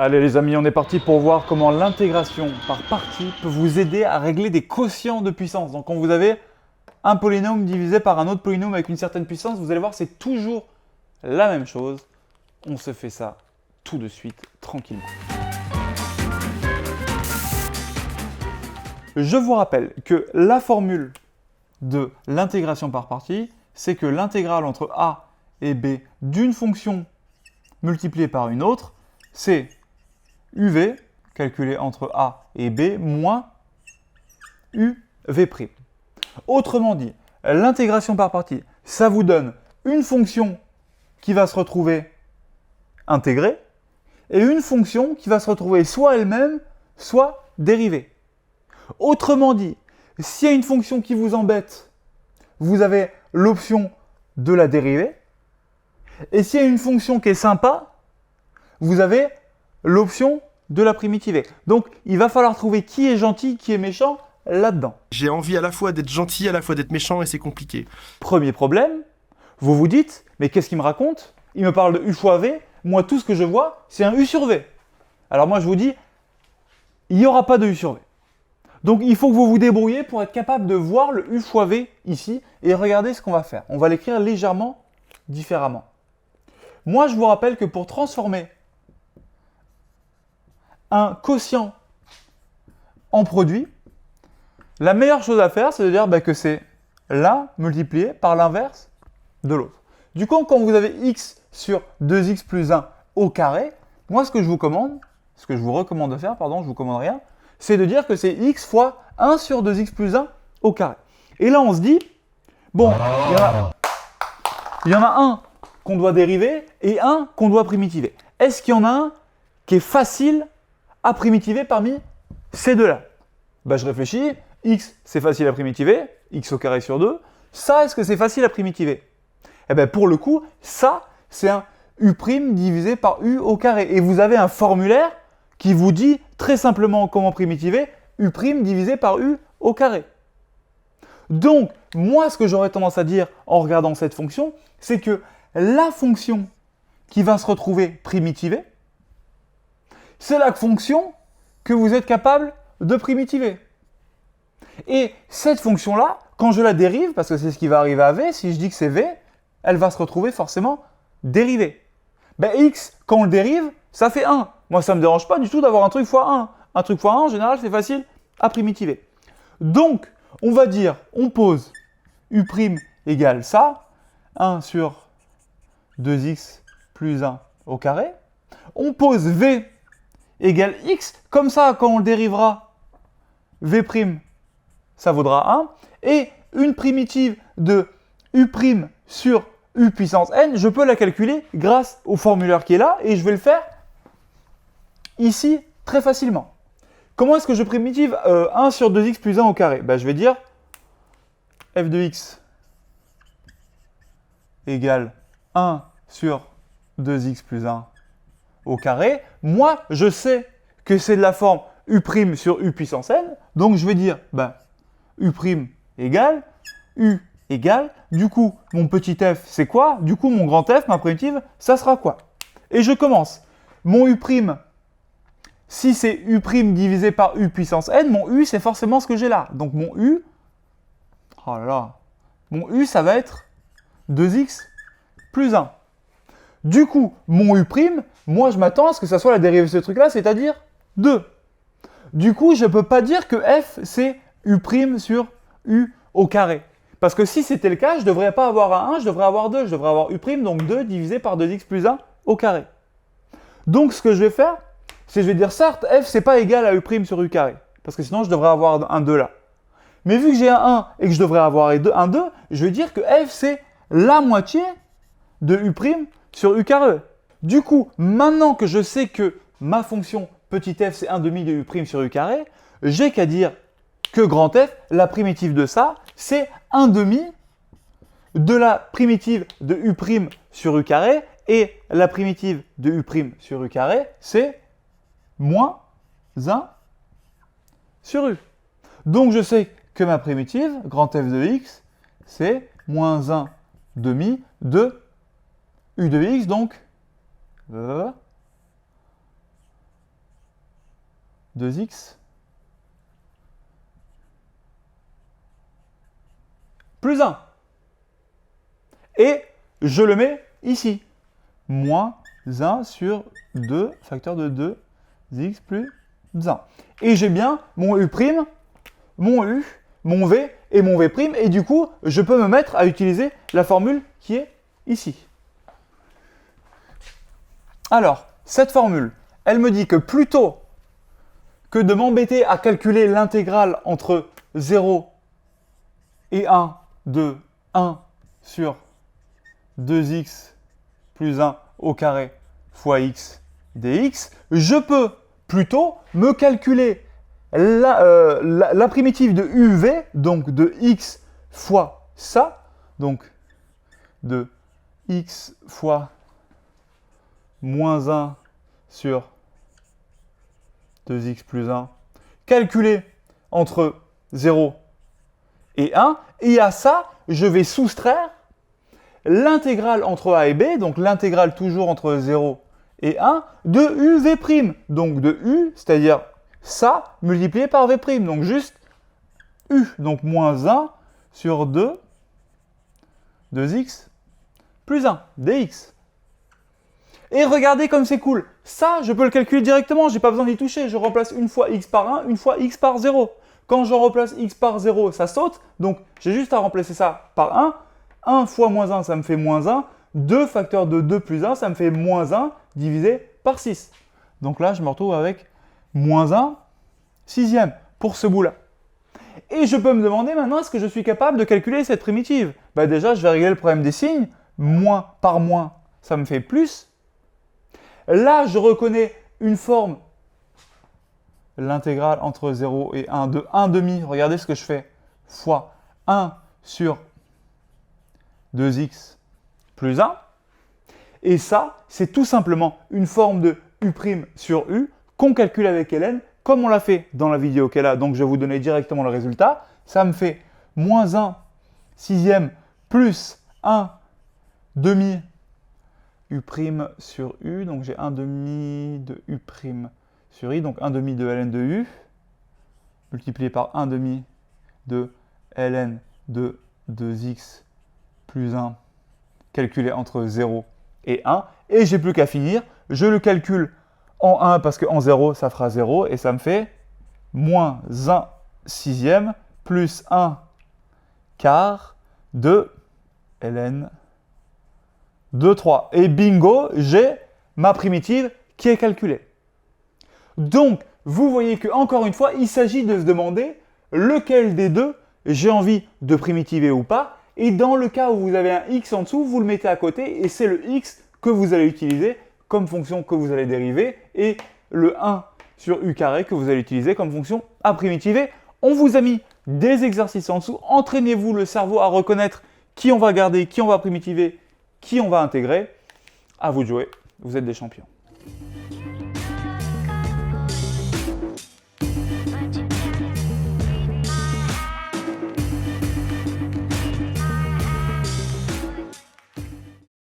Allez les amis, on est parti pour voir comment l'intégration par partie peut vous aider à régler des quotients de puissance. Donc quand vous avez un polynôme divisé par un autre polynôme avec une certaine puissance, vous allez voir c'est toujours la même chose. On se fait ça tout de suite, tranquillement. Je vous rappelle que la formule de l'intégration par partie, c'est que l'intégrale entre a et b d'une fonction multipliée par une autre, c'est uv, calculé entre a et b, moins uv'. Autrement dit, l'intégration par partie, ça vous donne une fonction qui va se retrouver intégrée et une fonction qui va se retrouver soit elle-même, soit dérivée. Autrement dit, s'il y a une fonction qui vous embête, vous avez l'option de la dériver. Et s'il y a une fonction qui est sympa, vous avez l'option de la primitiver. Donc, il va falloir trouver qui est gentil, qui est méchant là-dedans. J'ai envie à la fois d'être gentil, à la fois d'être méchant, et c'est compliqué. Premier problème, vous vous dites, mais qu'est-ce qu'il me raconte? Il me parle de u fois v, moi tout ce que je vois, c'est un u sur v. Alors moi je vous dis, il n'y aura pas de u sur v. Donc il faut que vous vous débrouillez pour être capable de voir le u fois v ici, et regardez ce qu'on va faire. On va l'écrire légèrement différemment. Moi je vous rappelle que pour transformer un quotient en produit, la meilleure chose à faire, c'est de dire que c'est l'un multiplié par l'inverse de l'autre. Du coup, quand vous avez x sur 2x plus 1 au carré, moi ce que je vous recommande de faire, je vous commande rien, c'est de dire que c'est x fois 1 sur 2x plus 1 au carré. Et là, on se dit, bon, il y en a un qu'on doit dériver et un qu'on doit primitiver. Est-ce qu'il y en a un qui est facile à primitiver parmi ces deux-là? Je réfléchis, x c'est facile à primitiver, x au carré sur 2. Ça, est-ce que c'est facile à primitiver? Pour le coup, ça, c'est un u' divisé par u au carré. Et vous avez un formulaire qui vous dit très simplement comment primitiver u' divisé par u au carré. Donc, moi, ce que j'aurais tendance à dire en regardant cette fonction, c'est que la fonction qui va se retrouver primitivée, c'est la fonction que vous êtes capable de primitiver. Et cette fonction-là, quand je la dérive, parce que c'est ce qui va arriver à v, si je dis que c'est v, elle va se retrouver forcément dérivée. X, quand on le dérive, ça fait 1. Moi, ça ne me dérange pas du tout d'avoir un truc fois 1. Un truc fois 1, en général, c'est facile à primitiver. Donc, on va dire, on pose u' égale ça, 1 sur 2x plus 1 au carré. On pose v égale x, comme ça, quand on le dérivera, v', ça vaudra 1. Et une primitive de u' sur u puissance n, je peux la calculer grâce au formulaire qui est là, et je vais le faire ici très facilement. Comment est-ce que je primitive 1 sur 2x plus 1 au carré? Je vais dire f de x égale 1 sur 2x plus 1 au carré. Moi, je sais que c'est de la forme u' sur u puissance n, donc je vais dire u' égale u égale, du coup, mon petit f, c'est quoi? Du coup, mon grand f, ma primitive, ça sera quoi? Et je commence. Mon u', si c'est u' divisé par u puissance n, mon u, c'est forcément ce que j'ai là. Donc mon u, mon u, ça va être 2x plus 1. Du coup, mon u', moi, je m'attends à ce que ça soit la dérivée de ce truc-là, c'est-à-dire 2. Du coup, je ne peux pas dire que f, c'est u' sur u au carré. Parce que si c'était le cas, je ne devrais pas avoir un 1, je devrais avoir 2. Je devrais avoir u', donc 2 divisé par 2x plus 1 au carré. Donc, ce que je vais faire, c'est que je vais dire, certes, f, c'est pas égal à u' sur u carré. Parce que sinon, je devrais avoir un 2 là. Mais vu que j'ai un 1 et que je devrais avoir un 2, je vais dire que f, c'est la moitié de u' sur u carré. Du coup, maintenant que je sais que ma fonction petit f, c'est 1/2 de u' sur u carré, j'ai qu'à dire que grand f, la primitive de ça, c'est 1/2 de la primitive de u' sur u carré, et la primitive de u' sur u carré, c'est moins 1 sur u. Donc je sais que ma primitive, grand f de x, c'est moins 1/2 de u de x, donc 2x plus 1. Et je le mets ici. Moins 1 sur 2 facteur de 2x plus 1. Et j'ai bien mon u', mon u, mon v et mon v'. Et du coup, je peux me mettre à utiliser la formule qui est ici. Alors, cette formule, elle me dit que plutôt que de m'embêter à calculer l'intégrale entre 0 et 1 de 1 sur 2x plus 1 au carré fois x dx, je peux plutôt me calculer la primitive de uv, donc de x fois ça, donc de x fois moins 1 sur 2x plus 1, calculé entre 0 et 1. Et à ça, je vais soustraire l'intégrale entre a et b, donc l'intégrale toujours entre 0 et 1, de uv', donc de u, c'est-à-dire ça, multiplié par v', donc juste u, donc moins 1 sur 2x plus 1, dx. Et regardez comme c'est cool. Ça, je peux le calculer directement, je n'ai pas besoin d'y toucher. Je remplace une fois x par 1, une fois x par 0. Quand je remplace x par 0, ça saute. Donc, j'ai juste à remplacer ça par 1. 1 fois moins 1, ça me fait moins 1. 2 facteur de 2 plus 1, ça me fait moins 1 divisé par 6. Donc là, je me retrouve avec moins 1 sixième pour ce bout-là. Et je peux me demander maintenant, est-ce que je suis capable de calculer cette primitive? Déjà, je vais régler le problème des signes. Moins par moins, ça me fait plus. Là, je reconnais une forme, l'intégrale entre 0 et 1 de 1 demi, regardez ce que je fais, fois 1 sur 2x plus 1. Et ça, c'est tout simplement une forme de u' sur u qu'on calcule avec Hélène, comme on l'a fait dans la vidéo qu'elle a. Donc, je vais vous donner directement le résultat. Ça me fait moins 1 sixième plus 1 demi u' sur u, donc j'ai 1 demi de u' sur i, donc 1 demi de ln de u, multiplié par 1 demi de ln de 2x plus 1, calculé entre 0 et 1, et j'ai plus qu'à finir, je le calcule en 1 parce qu'en 0 ça fera 0, et ça me fait moins 1 sixième plus 1 quart de ln de 3. Et bingo, j'ai ma primitive qui est calculée. Donc, vous voyez que encore une fois, il s'agit de se demander lequel des deux j'ai envie de primitiver ou pas. Et dans le cas où vous avez un x en dessous, vous le mettez à côté et c'est le x que vous allez utiliser comme fonction que vous allez dériver et le 1 sur u carré que vous allez utiliser comme fonction à primitiver. On vous a mis des exercices en dessous. Entraînez-vous le cerveau à reconnaître qui on va garder, qui on va primitiver, qui on va intégrer. À vous de jouer, vous êtes des champions.